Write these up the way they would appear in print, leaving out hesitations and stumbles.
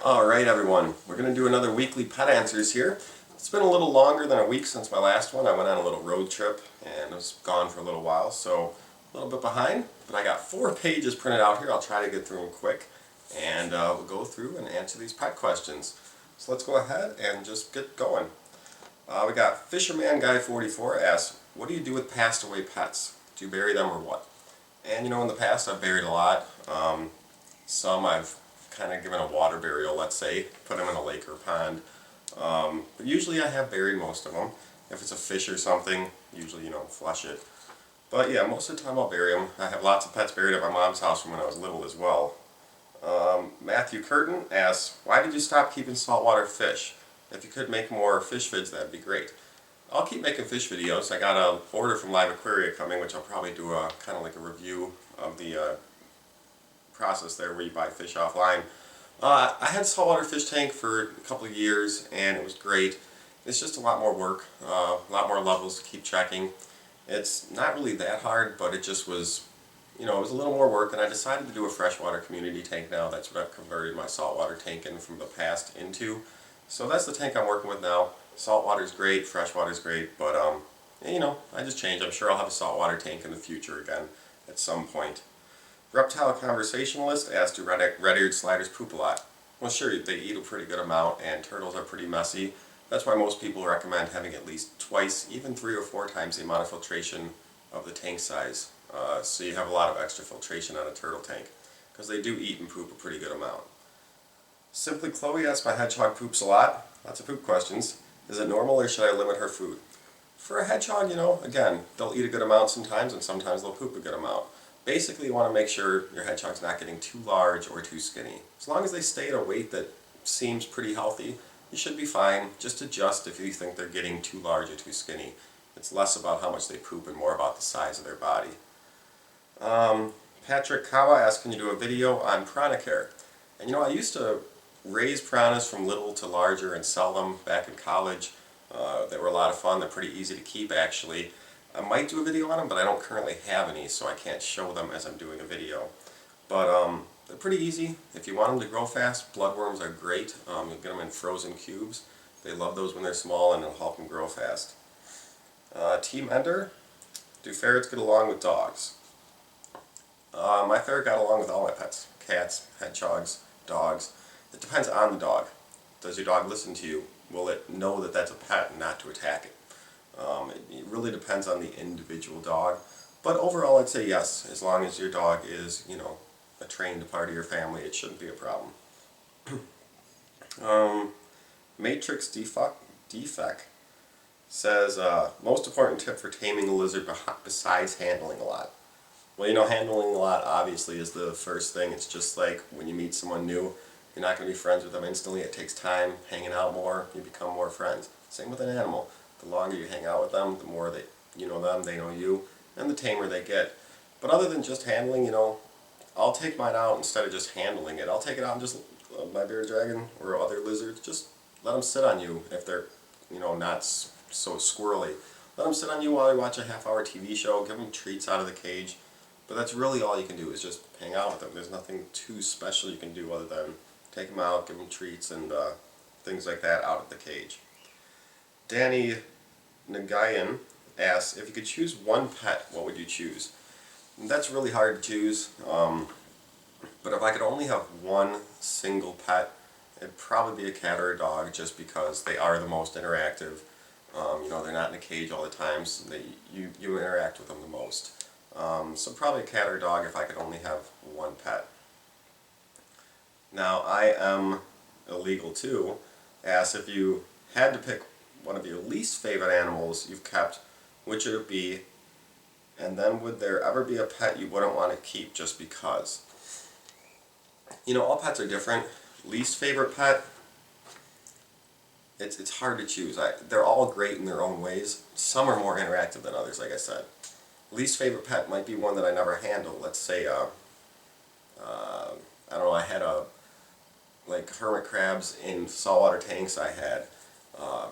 Alright everyone, we're going to do another weekly pet answers here. It's been a little longer than a week since my last one. I went on a little road trip and was gone for a little while, so a little bit behind. But I got 4 pages printed out here. I'll try to get through them quick and we'll go through and answer these pet questions. So let's go ahead and just get going. We got Fisherman Guy 44 asks, what do you do with passed away pets? Do you bury them or what? And you know, in the past I've buried a lot. Some I've kind of given a water burial, let's say, put them in a lake or pond. But usually I have buried most of them. If it's a fish or something, usually, you know, flush it. But yeah, most of the time I'll bury them. I have lots of pets buried at my mom's house from when I was little as well. Matthew Curtin asks, why did you stop keeping saltwater fish? If you could make more fish vids, that'd be great. I'll keep making fish videos. I got an order from Live Aquaria coming, which I'll probably do a kind of like a review of the process there where you buy fish offline. I had a saltwater fish tank for a couple of years and it was great. It's just a lot more work, a lot more levels to keep checking. It's not really that hard, but it just was, you know, it was a little more work, and I decided to do a freshwater community tank now. That's what I've converted my saltwater tank in from the past into. So that's the tank I'm working with now. Saltwater's great, freshwater's great, but you know, I just changed. I'm sure I'll have a saltwater tank in the future again at some point. Reptile Conversationalist asked, do red-eared sliders poop a lot? Well, sure, they eat a pretty good amount, and turtles are pretty messy. That's why most people recommend having at least twice, even 3 or 4 times the amount of filtration of the tank size. So you have a lot of extra filtration on a turtle tank, because they do eat and poop a pretty good amount. Simply Chloe asks, my hedgehog poops a lot. Lots of poop questions. Is it normal or should I limit her food? For a hedgehog, you know, again, they'll eat a good amount sometimes, and sometimes they'll poop a good amount. Basically, you want to make sure your hedgehog's not getting too large or too skinny. As long as they stay at a weight that seems pretty healthy, you should be fine. Just adjust if you think they're getting too large or too skinny. It's less about how much they poop and more about the size of their body. Patrick Kawa asks, can you do a video on piranha care? And you know, I used to raise piranhas from little to larger and sell them back in college. They were a lot of fun. They're pretty easy to keep, actually. I might do a video on them, but I don't currently have any, so I can't show them as I'm doing a video. But they're pretty easy. If you want them to grow fast, bloodworms are great. You'll get them in frozen cubes. They love those when they're small, and it'll help them grow fast. Team Ender, do ferrets get along with dogs? My ferret got along with all my pets. Cats, hedgehogs, dogs. It depends on the dog. Does your dog listen to you? Will it know that that's a pet and not to attack it? It really depends on the individual dog, but overall I'd say yes. As long as your dog is, you know, a trained part of your family, it shouldn't be a problem. Matrix Defect says, most important tip for taming a lizard besides handling a lot. Well, you know, handling a lot obviously is the first thing. It's just like when you meet someone new, you're not going to be friends with them instantly. It takes time, hanging out more, you become more friends. Same with an animal. The longer you hang out with them, the more that you know them, they know you, and the tamer they get. But other than just handling, you know, I'll take mine out instead of just handling it. I'll take it out and just, my bearded dragon or other lizards, just let them sit on you if they're, you know, not so squirrely. Let them sit on you while you watch a half-hour TV show, give them treats out of the cage. But that's really all you can do, is just hang out with them. There's nothing too special you can do other than take them out, give them treats and things like that out of the cage. Danny Nagayan asks, if you could choose one pet, what would you choose? And that's really hard to choose, but if I could only have one single pet, it'd probably be a cat or a dog, just because they are the most interactive. You know, they're not in a cage all the time, so you interact with them the most. So probably a cat or a dog if I could only have one pet. Now, I am illegal too. Asks, if you had to pick one of your least favorite animals you've kept, which would it be? And then would there ever be a pet you wouldn't want to keep just because? You know, all pets are different. Least favorite pet, it's hard to choose. They're all great in their own ways. Some are more interactive than others, like I said. Least favorite pet might be one that I never handled. Let's say, I don't know, I had like hermit crabs in saltwater tanks. I had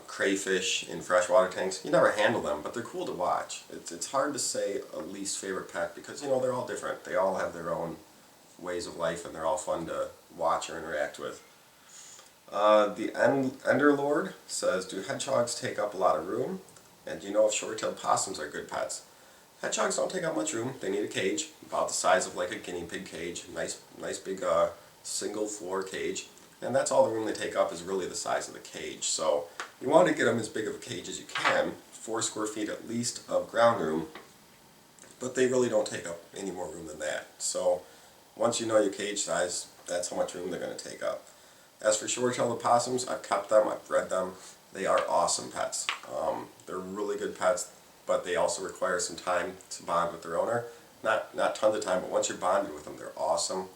crayfish in freshwater tanks. You never handle them, but they're cool to watch. It's hard to say a least favorite pet because, you know, they're all different. They all have their own ways of life and they're all fun to watch or interact with. Enderlord says, do hedgehogs take up a lot of room? And do you know if short-tailed possums are good pets? Hedgehogs don't take up much room. They need a cage, about the size of like a guinea pig cage. Nice big single floor cage. And that's all the room they take up is really the size of the cage. So you want to get them as big of a cage as you can, 4 square feet at least of ground room, but they really don't take up any more room than that. So once you know your cage size, that's how much room they're going to take up. As for short-tailed opossums, I've kept them, I've bred them. They are awesome pets. They're really good pets, but they also require some time to bond with their owner. Not tons of time, but once you're bonded with them, they're awesome.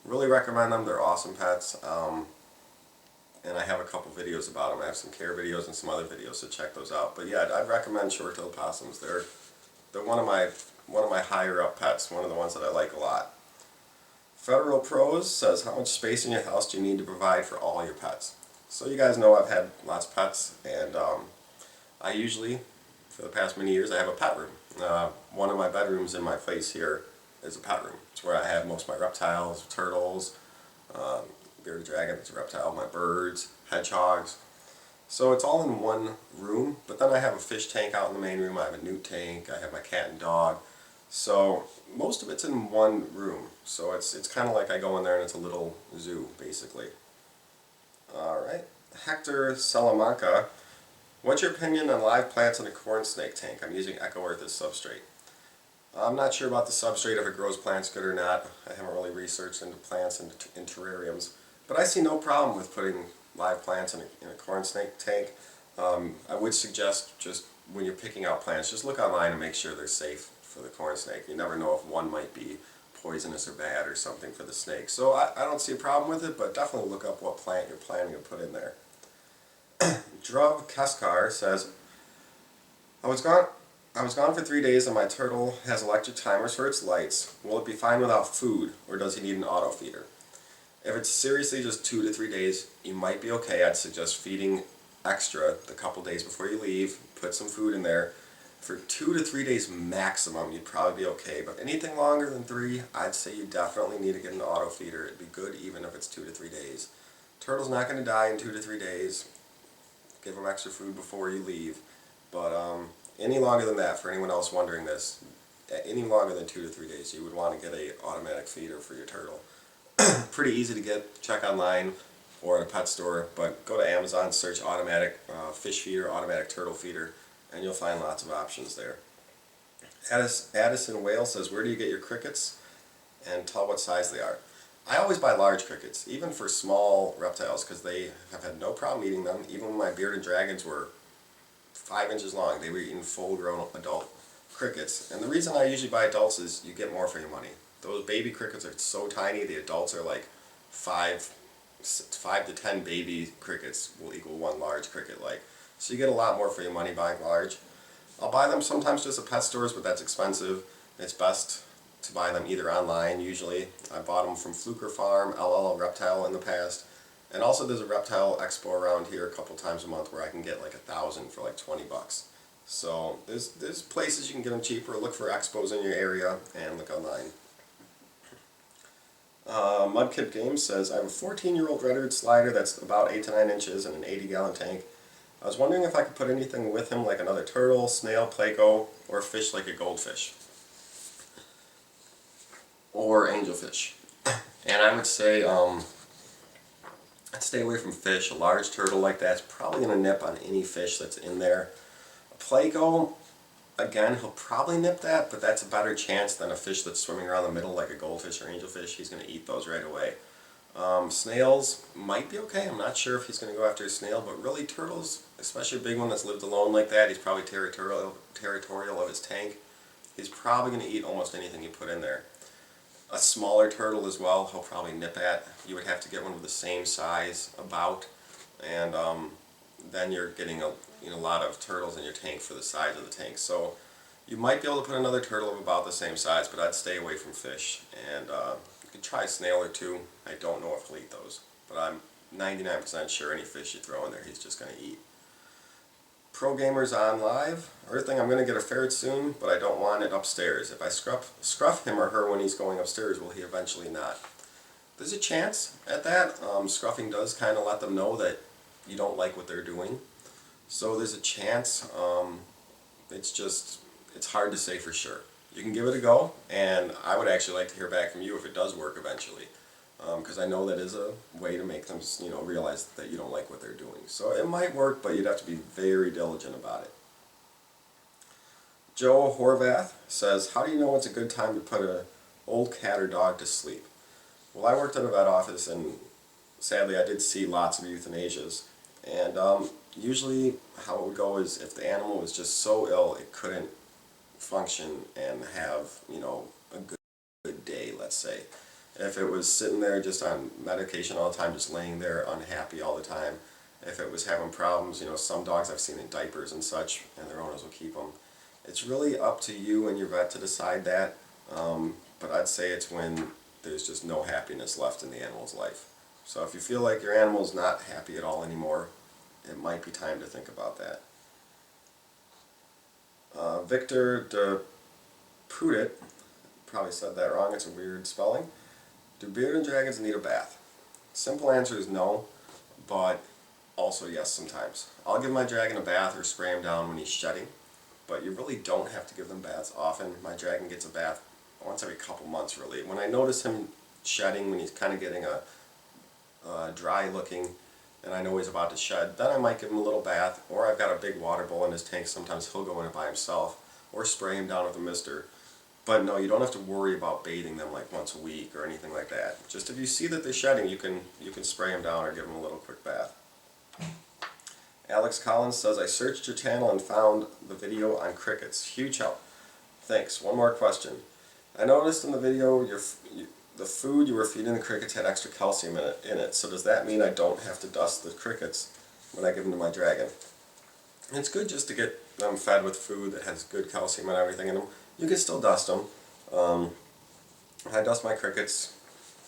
Really recommend them. They're awesome pets. And I have a couple videos about them. I have some care videos and some other videos, so check those out. But yeah, I'd recommend short-tailed opossums. They're one of my higher up pets. One of the ones that I like a lot. Federal Pros says, how much space in your house do you need to provide for all your pets? So you guys know I've had lots of pets, and I usually, for the past many years, I have a pet room. One of my bedrooms in my place here is a pet room. It's where I have most of my reptiles, turtles, bearded dragon, it's a reptile, my birds, hedgehogs. So it's all in one room, but then I have a fish tank out in the main room, I have a newt tank, I have my cat and dog. So most of it's in one room. So it's kind of like I go in there and it's a little zoo, basically. Alright, Hector Salamanca, what's your opinion on live plants in a corn snake tank? I'm using Eco Earth as substrate. I'm not sure about the substrate, if it grows plants good or not. I haven't really researched into plants in terrariums. But I see no problem with putting live plants in a corn snake tank. I would suggest, just when you're picking out plants, just look online and make sure they're safe for the corn snake. You never know if one might be poisonous or bad or something for the snake. So I don't see a problem with it, but definitely look up what plant you're planning to put in there. Druv Keskar says, I was gone for 3 days and my turtle has electric timers for its lights. Will it be fine without food, or does he need an auto feeder? If it's seriously just 2 to 3 days, you might be okay. I'd suggest feeding extra the couple days before you leave. Put some food in there. For 2 to 3 days maximum, you'd probably be okay. But anything longer than 3, I'd say you definitely need to get an auto feeder. It'd be good even if it's 2 to 3 days. Turtle's not going to die in 2 to 3 days. Give them extra food before you leave. But any longer than that, for anyone else wondering this, any longer than 2 to 3 days, you would want to get an automatic feeder for your turtle. Pretty easy to get. Check online or at a pet store, but go to Amazon, search automatic fish feeder, automatic turtle feeder, and you'll find lots of options there. Addison Whale says, where do you get your crickets, and tell what size they are? I always buy large crickets, even for small reptiles, because they have had no problem eating them. Even when my bearded dragons were 5 inches long, they were eating full-grown adult crickets. And the reason I usually buy adults is you get more for your money. Those baby crickets are so tiny, the adults are like 5 to 10 baby crickets will equal one large cricket. So you get a lot more for your money buying large. I'll buy them sometimes just at pet stores, but that's expensive. It's best to buy them either online, usually. I bought them from Fluker Farm, LL Reptile in the past. And also there's a reptile expo around here a couple times a month where I can get like 1,000 for like 20 bucks. So there's places you can get them cheaper. Look for expos in your area and look online. Mudkip Games says, I have a 14-year-old red-eared slider that's about 8 to 9 inches and an 80-gallon tank. I was wondering if I could put anything with him like another turtle, snail, pleco, or fish like a goldfish. Or angelfish. And I would say, I'd stay away from fish. A large turtle like that's probably going to nip on any fish that's in there. A pleco, again, he'll probably nip that, but that's a better chance than a fish that's swimming around the middle like a goldfish or angelfish. He's going to eat those right away. Snails might be okay. I'm not sure if he's going to go after a snail, but really turtles, especially a big one that's lived alone like that, he's probably territorial of his tank. He's probably going to eat almost anything you put in there. A smaller turtle as well, he'll probably nip at. You would have to get one of the same size about, and then you're getting a lot of turtles in your tank for the size of the tank. So you might be able to put another turtle of about the same size, but I'd stay away from fish. And you could try a snail or two. I don't know if he'll eat those, but I'm 99% sure any fish you throw in there he's just going to eat. Pro Gamers on live. Earthling, I'm going to get a ferret soon, but I don't want it upstairs. If I scruff him or her when he's going upstairs, will he eventually not? there's a chance at that. Scruffing does kind of let them know that you don't like what they're doing. So there's a chance. It's hard to say for sure. You can give it a go, and I would actually like to hear back from you if it does work eventually. Because I know that is a way to make them, realize that you don't like what they're doing. So it might work, but you'd have to be very diligent about it. Joe Horvath says, how do you know it's a good time to put an old cat or dog to sleep? Well, I worked at a vet office, and sadly I did see lots of euthanasias. And usually how it would go is if the animal was just so ill it couldn't function and have, a good day, let's say. If it was sitting there just on medication all the time, just laying there unhappy all the time, if it was having problems, some dogs I've seen in diapers and such, and their owners will keep them. It's really up to you and your vet to decide that, but I'd say it's when there's just no happiness left in the animal's life. So if you feel like your animal's not happy at all anymore, it might be time to think about that. Victor de Prudit, probably said that wrong, it's a weird spelling. Do bearded dragons need a bath? Simple answer is no, but also yes sometimes. I'll give my dragon a bath or spray him down when he's shedding, but you really don't have to give them baths often. My dragon gets a bath once every couple months really. When I notice him shedding, when he's kind of getting a dry looking, and I know he's about to shed, then I might give him a little bath, or I've got a big water bowl in his tank, sometimes he'll go in it by himself, or spray him down with a mister. But no, you don't have to worry about bathing them like once a week or anything like that. Just if you see that they're shedding, you can spray them down or give them a little quick bath. Alex Collins says, I searched your channel and found the video on crickets. Huge help. Thanks. One more question. I noticed in the video the food you were feeding the crickets had extra calcium in it. So does that mean I don't have to dust the crickets when I give them to my dragon? And it's good just to get them fed with food that has good calcium and everything in them. You can still dust them. I dust my crickets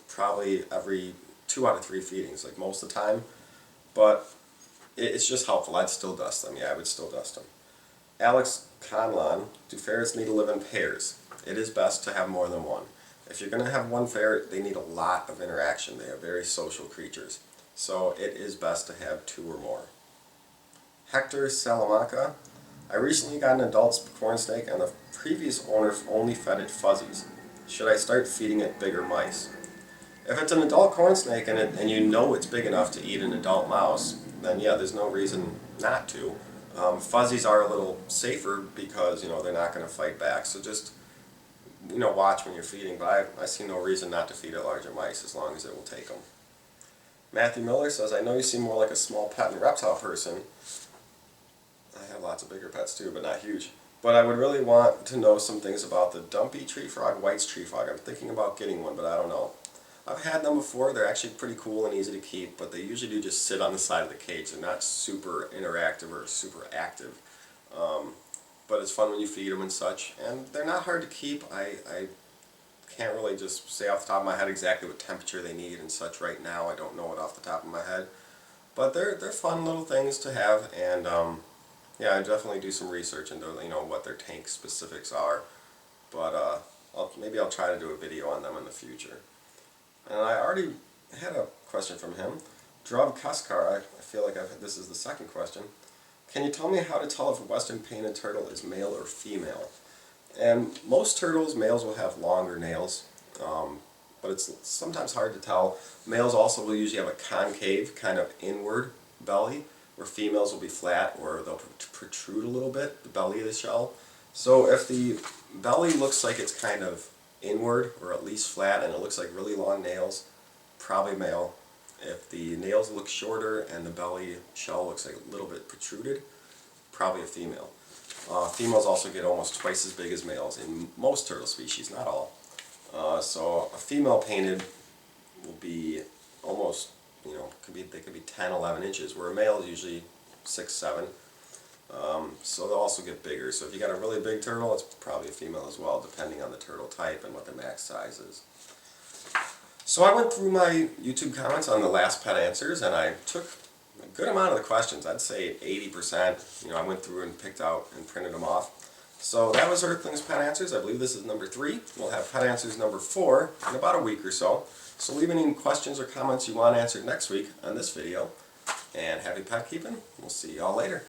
probably every 2 out of 3 feedings, like most of the time. But it's just helpful. I'd still dust them. Yeah, I would still dust them. Alex Conlon, do ferrets need to live in pairs? It is best to have more than one. If you're going to have one ferret, they need a lot of interaction. They are very social creatures. So it is best to have 2 or more. Hector Salamanca, I recently got an adult corn snake and the previous owner only fed it fuzzies. Should I start feeding it bigger mice? If it's an adult corn snake and you know it's big enough to eat an adult mouse, then yeah, there's no reason not to. Fuzzies are a little safer because they're not going to fight back. So just watch when you're feeding. But I see no reason not to feed it larger mice as long as it will take them. Matthew Miller says, I know you seem more like a small pet and reptile person. I have lots of bigger pets too, but not huge. But I would really want to know some things about the dumpy tree frog, White's tree frog. I'm thinking about getting one, but I don't know. I've had them before. They're actually pretty cool and easy to keep, but they usually do just sit on the side of the cage. They're not super interactive or super active. But it's fun when you feed them and such. And they're not hard to keep. I can't really just say off the top of my head exactly what temperature they need and such right now. I don't know it off the top of my head. But they're fun little things to have, and yeah, I definitely do some research into what their tank specifics are. But maybe I'll try to do a video on them in the future. And I already had a question from him. Drub Kaskar, I feel like this is the second question. Can you tell me how to tell if a western painted turtle is male or female? And most turtles, males will have longer nails, but it's sometimes hard to tell. Males also will usually have a concave, kind of inward belly, where females will be flat or they'll protrude a little bit, the belly of the shell. So if the belly looks like it's kind of inward or at least flat and it looks like really long nails, probably male. If the nails look shorter and the belly shell looks like a little bit protruded, probably a female. Females also get almost twice as big as males in most turtle species, not all. So a female painted will be almost, they could be 10, 11 inches, where a male is usually 6, 7. So they'll also get bigger. So if you got a really big turtle, it's probably a female as well, depending on the turtle type and what the max size is. So I went through my YouTube comments on the last pet answers, and I took a good amount of the questions. I'd say 80%. I went through and picked out and printed them off. So that was Earthlings Pet Answers. I believe this is number 3. We'll have Pet Answers number 4 in about a week or so. So leave any questions or comments you want answered next week on this video. And happy pet keeping. We'll see y'all later.